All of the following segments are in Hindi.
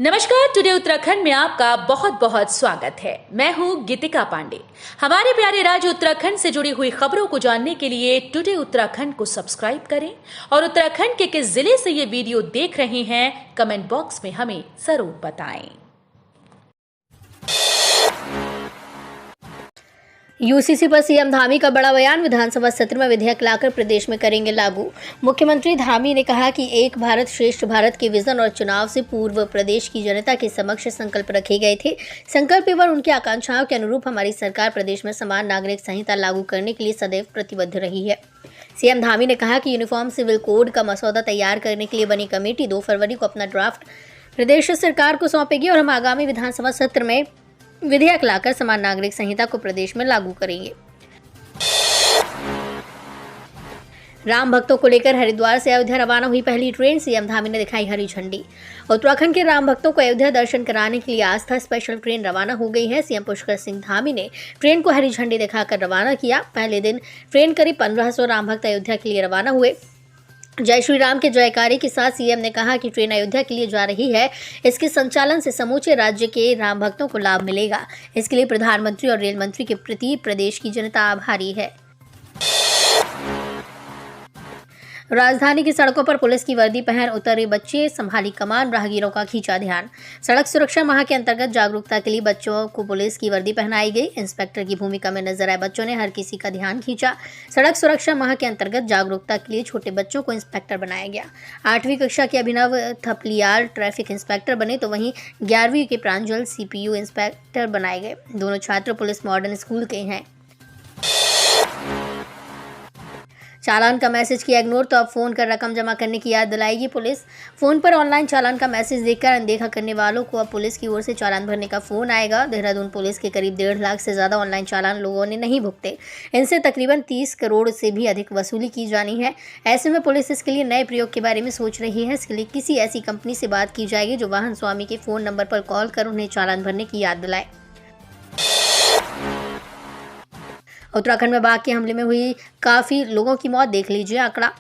नमस्कार। टुडे उत्तराखंड में आपका बहुत बहुत स्वागत है। मैं हूं गीतिका पांडे। हमारे प्यारे राज्य उत्तराखंड से जुड़ी हुई खबरों को जानने के लिए टुडे उत्तराखंड को सब्सक्राइब करें और उत्तराखंड के किस जिले से ये वीडियो देख रहे हैं कमेंट बॉक्स में हमें जरूर बताएं। यूसीसी पर सीएम धामी का बड़ा बयान। विधानसभा सत्र में विधेयक लाकर प्रदेश में करेंगे लागू। मुख्यमंत्री धामी ने कहा कि एक भारत श्रेष्ठ भारत के विजन और चुनाव से पूर्व प्रदेश की जनता के समक्ष संकल्प रखे गए थे। संकल्प एवं उनकी आकांक्षाओं के अनुरूप हमारी सरकार प्रदेश में समान नागरिक संहिता लागू करने के लिए सदैव प्रतिबद्ध रही है। सीएम धामी ने कहा कि यूनिफॉर्म सिविल कोड का मसौदा तैयार करने के लिए बनी कमेटी 2 फरवरी को अपना ड्राफ्ट प्रदेश सरकार को सौंपेगी और हम आगामी विधानसभा सत्र में विधेयक लाकर समान नागरिक संहिता को प्रदेश में लागू करेंगे। राम भक्तों को लेकर हरिद्वार से अयोध्या रवाना हुई पहली ट्रेन। सीएम धामी ने दिखाई हरी झंडी। उत्तराखंड के राम भक्तों को अयोध्या दर्शन कराने के लिए आस्था स्पेशल ट्रेन रवाना हो गई है। सीएम पुष्कर सिंह धामी ने ट्रेन को हरी झंडी दिखाकर रवाना किया। पहले दिन ट्रेन करीब 1500 राम भक्त अयोध्या के लिए रवाना हुए। जय श्री राम के जयकारे के साथ सीएम ने कहा कि ट्रेन अयोध्या के लिए जा रही है। इसके संचालन से समूचे राज्य के राम भक्तों को लाभ मिलेगा। इसके लिए प्रधानमंत्री और रेल मंत्री के प्रति प्रदेश की जनता आभारी है। राजधानी की सड़कों पर पुलिस की वर्दी पहन उतरे बच्चे, संभाली कमान, राहगीरों का खींचा ध्यान। सड़क सुरक्षा माह के अंतर्गत जागरूकता के लिए बच्चों को पुलिस की वर्दी पहनाई गई। इंस्पेक्टर की भूमिका में नजर आए बच्चों ने हर किसी का ध्यान खींचा। सड़क सुरक्षा माह के अंतर्गत जागरूकता के लिए छोटे बच्चों को इंस्पेक्टर बनाया गया। 8वीं कक्षा के अभिनव थपलियाल ट्रैफिक इंस्पेक्टर बने तो वहीं 11वीं के प्रांजल सीपीयू इंस्पेक्टर बनाए गए। दोनों छात्र पुलिस मॉडर्न स्कूल के हैं। चालान का मैसेज किया इग्नोर तो अब फोन कर रकम जमा करने की याद दिलाएगी पुलिस। फोन पर ऑनलाइन चालान का मैसेज देखकर अनदेखा करने वालों को अब पुलिस की ओर से चालान भरने का फोन आएगा। देहरादून पुलिस के करीब 1.5 लाख से ज्यादा ऑनलाइन चालान लोगों ने नहीं भुगते। इनसे तकरीबन 30 करोड़ से भी अधिक वसूली की जानी है। ऐसे में पुलिस इसके लिए नए प्रयोग के बारे में सोच रही है। इसके लिए किसी ऐसी कंपनी से बात की जाएगी जो वाहन स्वामी के फोन नंबर पर कॉल कर उन्हें चालान भरने की याद दिलाए। उत्तराखंड में बाघ के हमले में हुई काफ़ी लोगों की मौत। देख लीजिए आंकड़ा।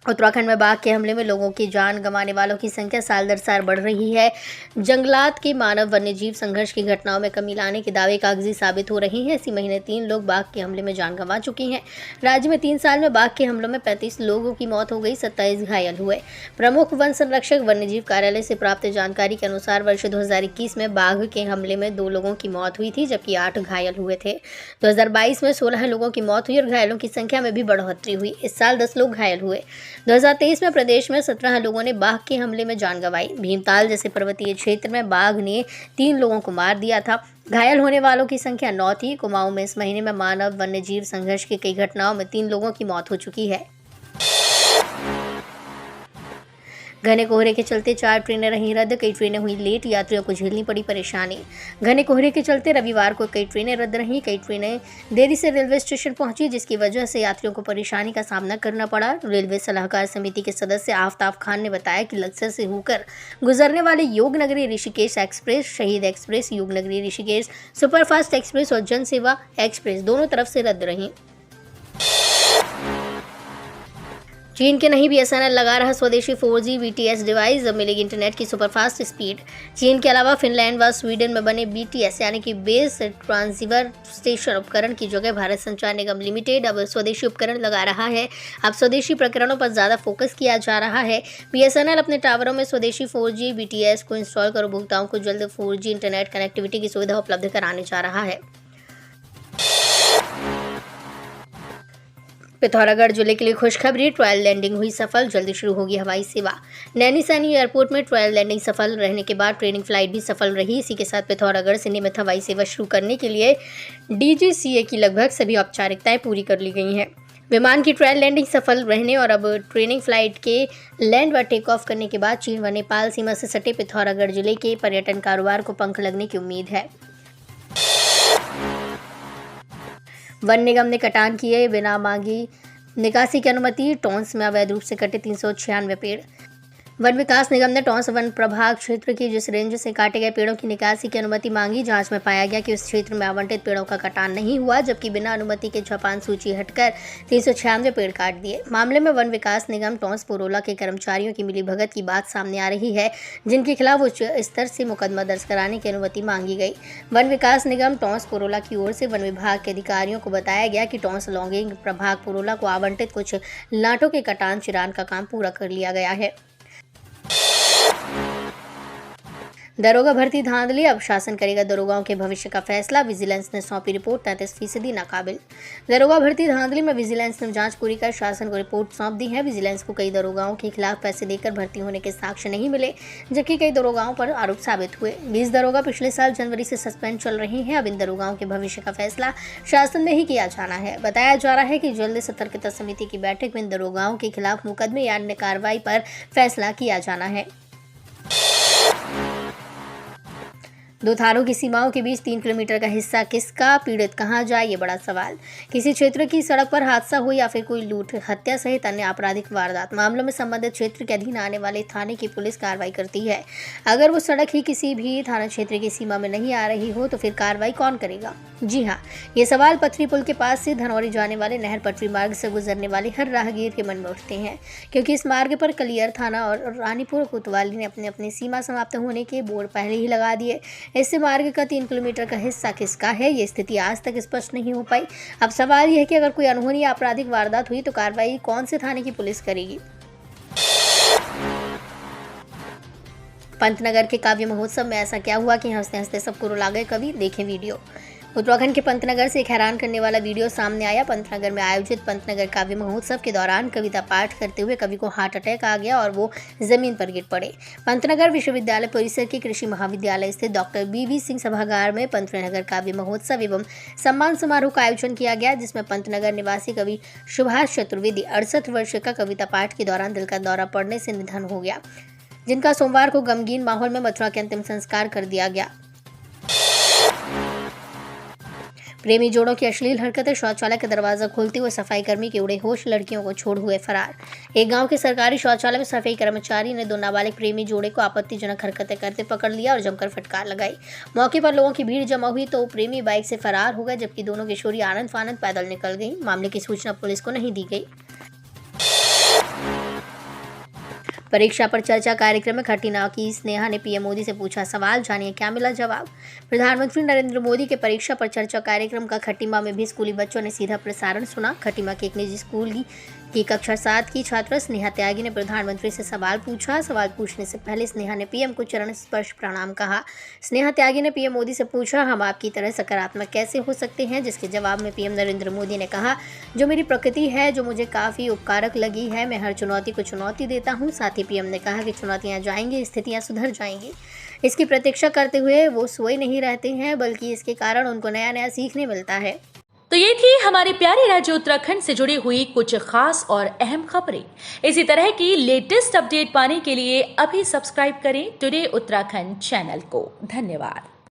उत्तराखंड में बाघ के हमले में लोगों की जान गंवाने वालों की संख्या साल दर साल बढ़ रही है। जंगलात के मानव वन्यजीव संघर्ष की घटनाओं में कमी लाने के दावे कागजी साबित हो रहे हैं। इसी महीने 3 लोग बाघ के हमले में जान गंवा चुके हैं। राज्य में 3 साल में बाघ के हमलों में 35 लोगों की मौत हो गई, 27 घायल हुए। प्रमुख वन संरक्षक वन्यजीव कार्यालय से प्राप्त जानकारी के अनुसार वर्ष 2021 में बाघ के हमले में 2 लोगों की मौत हुई थी, जबकि 8 घायल हुए थे। 2022 में 16 लोगों की मौत हुई और घायलों की संख्या में भी बढ़ोतरी हुई। इस साल 10 लोग घायल हुए। 2023 में प्रदेश में 17 लोगों ने बाघ के हमले में जान गंवाई। भीमताल जैसे पर्वतीय क्षेत्र में बाघ ने 3 लोगों को मार दिया था। घायल होने वालों की संख्या 9 थी। कुमाऊं में इस महीने में मानव वन्यजीव संघर्ष की कई घटनाओं में 3 लोगों की मौत हो चुकी है। घने कोहरे के चलते 4 ट्रेनें रहीं रद्द, कई ट्रेनें हुई लेट, यात्रियों को झेलनी पड़ी परेशानी। घने कोहरे के चलते रविवार को कई ट्रेनें रद्द रहीं, कई ट्रेनें देरी से रेलवे स्टेशन पहुंची, जिसकी वजह से यात्रियों को परेशानी का सामना करना पड़ा। रेलवे सलाहकार समिति के सदस्य आफ्ताब खान ने बताया कि लक्सर से होकर गुजरने वाले योगनगरी ऋषिकेश एक्सप्रेस, शहीद express, Yognagari Rishikesh superfast express और जन सेवा एक्सप्रेस दोनों तरफ से रद्द रहीं। चीन के नहीं बीएसएनएल लगा रहा स्वदेशी 4G BTS डिवाइस, अब मिलेगी इंटरनेट की सुपरफास्ट स्पीड। चीन के अलावा फिनलैंड व स्वीडन में बने BTS यानी कि बेस ट्रांसीवर स्टेशन उपकरण की जगह भारत संचार निगम लिमिटेड अब स्वदेशी उपकरण लगा रहा है। अब स्वदेशी प्रकरणों पर ज़्यादा फोकस किया जा रहा है। बीएसएनएल अपने टावरों में स्वदेशी 4G BTS को इंस्टॉल कर उपभोक्ताओं को जल्द 4G इंटरनेट कनेक्टिविटी की सुविधा उपलब्ध कराने जा रहा है। पिथौरागढ़ जिले के लिए खुशखबरी, ट्रायल लैंडिंग हुई सफल, जल्दी शुरू होगी हवाई सेवा। नैनीसैनी एयरपोर्ट में ट्रायल लैंडिंग सफल रहने के बाद ट्रेनिंग फ्लाइट भी सफल रही। इसी के साथ पिथौरागढ़ से नियमित हवाई सेवा शुरू करने के लिए DGCA की लगभग सभी औपचारिकताएं पूरी कर ली गई हैं। विमान की ट्रायल लैंडिंग सफल रहने और अब ट्रेनिंग फ्लाइट के लैंड व टेक ऑफ करने के बाद चीन व नेपाल सीमा से सटे पिथौरागढ़ जिले के पर्यटन कारोबार को पंख लगने की उम्मीद है। वन निगम ने कटान किए बिना मांगी निकासी की अनुमति। टोंस में अवैध रूप से कटे 396 पेड़। वन विकास निगम ने टॉस वन प्रभाग क्षेत्र की जिस रेंज से काटे गए पेड़ों की निकासी की अनुमति मांगी। जांच में पाया गया कि उस क्षेत्र में आवंटित पेड़ों का कटान नहीं हुआ, जबकि बिना अनुमति के जापान सूची हटकर 396 पेड़ काट दिए। मामले में वन विकास निगम टॉस पुरोला के कर्मचारियों की मिलीभगत की बात सामने आ रही है, जिनके खिलाफ उच्च स्तर से मुकदमा दर्ज कराने की अनुमति मांगी गई। वन विकास निगम टॉस पुरोला की ओर से वन विभाग के अधिकारियों को बताया गया कि टॉस लॉन्गिंग प्रभाग पुरोला को आवंटित कुछ लाटों के कटान चिरान का काम पूरा कर लिया गया है। दरोगा भर्ती धांधली, अब शासन करेगा दरोगाओं के भविष्य का फैसला। विजिलेंस ने सौंपी रिपोर्ट, 33% नाकाबिल। दरोगा भर्ती धांधली में विजिलेंस ने जांच पूरी कर शासन को रिपोर्ट सौंप दी है। विजिलेंस को कई दरोगाओं के खिलाफ पैसे देकर भर्ती होने के साक्ष्य नहीं मिले, जबकि कई दरोगाओं पर आरोप साबित हुए। 20 दरोगा पिछले साल जनवरी से सस्पेंड चल रहे हैं। अब इन दरोगाओं के भविष्य का फैसला शासन में ही किया जाना है। बताया जा रहा है कि जल्द सतर्कता समिति की बैठक में इन दरोगाओं के खिलाफ मुकदमे या अन्य कार्रवाई पर फैसला किया जाना है। दो थानों की सीमाओं के बीच 3 किलोमीटर का हिस्सा किसका, पीड़ित कहां जाए, ये बड़ा सवाल। किसी क्षेत्र की सड़क पर हादसा हो या फिर कोई लूट, हत्या सहित अन्य आपराधिक वारदात मामलों में संबंधित क्षेत्र के अधीन आने वाले थाने की पुलिस कार्रवाई करती है। अगर वो सड़क ही किसी भी थाना क्षेत्र की सीमा में नहीं आ रही हो तो फिर कार्रवाई कौन करेगा? जी हाँ, ये सवाल पथरी पुल के पास से धनौरी जाने वाले नहर पटरी मार्ग से गुजरने वाले हर राहगीर के मन में उठते हैं, क्योंकि इस मार्ग पर कलियर थाना और रानीपुर कोतवाली ने अपनी अपनी सीमा समाप्त होने के बोर्ड पहले ही लगा दिए। इससे मार्ग का 3 किलोमीटर का हिस्सा किसका है, ये स्थिति आज तक स्पष्ट नहीं हो पाई। अब सवाल यह है कि अगर कोई अनहोनी या आपराधिक वारदात हुई तो कार्रवाई कौन से थाने की पुलिस करेगी? पंतनगर के काव्य महोत्सव में ऐसा क्या हुआ कि हंसते हंसते सबको रुला गए कवि? देखें वीडियो। उत्तराखंड के पंतनगर से एक हैरान करने वाला वीडियो सामने आया। पंतनगर में आयोजित पंतनगर काव्य महोत्सव के दौरान कविता पाठ करते हुए कवि को हार्ट अटैक आ गया और वो जमीन पर गिर पड़े। पंतनगर विश्वविद्यालय परिसर के कृषि महाविद्यालय स्थित डॉक्टर BV सिंह सभागार में पंतनगर काव्य महोत्सव एवं सम्मान समारोह का आयोजन किया गया, जिसमें पंतनगर निवासी कवि सुभाष चतुर्वेदी 68 वर्ष का कविता पाठ के दौरान दिल का दौरा पड़ने से निधन हो गया, जिनका सोमवार को गमगीन माहौल में मथुरा के अंतिम संस्कार कर दिया गया। प्रेमी जोड़ों की अश्लील हरकतें, शौचालय का दरवाजा खोलते हुए सफाई कर्मी के उड़े होश, लड़कियों को छोड़ हुए फरार। एक गांव के सरकारी शौचालय में सफाई कर्मचारी ने 2 नाबालिग प्रेमी जोड़े को आपत्तिजनक हरकतें करते पकड़ लिया और जमकर फटकार लगाई। मौके पर लोगों की भीड़ जमा हुई तो प्रेमी बाइक से फरार हो गए, जबकि दोनों किशोरी आनंद फानंद पैदल निकल गई। मामले की सूचना पुलिस को नहीं दी गई। परीक्षा पर चर्चा कार्यक्रम में खटीमा की स्नेहा ने पीएम मोदी से पूछा सवाल, जानिए क्या मिला जवाब। प्रधानमंत्री नरेंद्र मोदी के परीक्षा पर चर्चा कार्यक्रम का खटीमा में भी स्कूली बच्चों ने सीधा प्रसारण सुना। खटीमा के एक निजी स्कूल की कक्षा 7 की छात्रा स्नेहा त्यागी ने प्रधानमंत्री से सवाल पूछा। सवाल पूछने से पहले स्नेहा ने पीएम को चरण स्पर्श प्रणाम कहा। स्नेहा त्यागी ने पीएम मोदी से पूछा, हम आपकी तरह सकारात्मक कैसे हो सकते हैं, जिसके जवाब में पीएम नरेंद्र मोदी ने कहा, जो मेरी प्रकृति है, जो मुझे काफ़ी उपकारक लगी है, मैं हर चुनौती को चुनौती देता हूँ। साथ ही पीएम ने कहा कि चुनौतियाँ जाएंगी, स्थितियाँ सुधर जाएंगी। इसकी प्रतीक्षा करते हुए वो सोए नहीं रहते हैं, बल्कि इसके कारण उनको नया नया सीखने मिलता है। तो ये थी हमारे प्यारे राज्य उत्तराखंड से जुड़ी हुई कुछ खास और अहम खबरें। इसी तरह की लेटेस्ट अपडेट पाने के लिए अभी सब्सक्राइब करें टुडे उत्तराखंड चैनल को। धन्यवाद।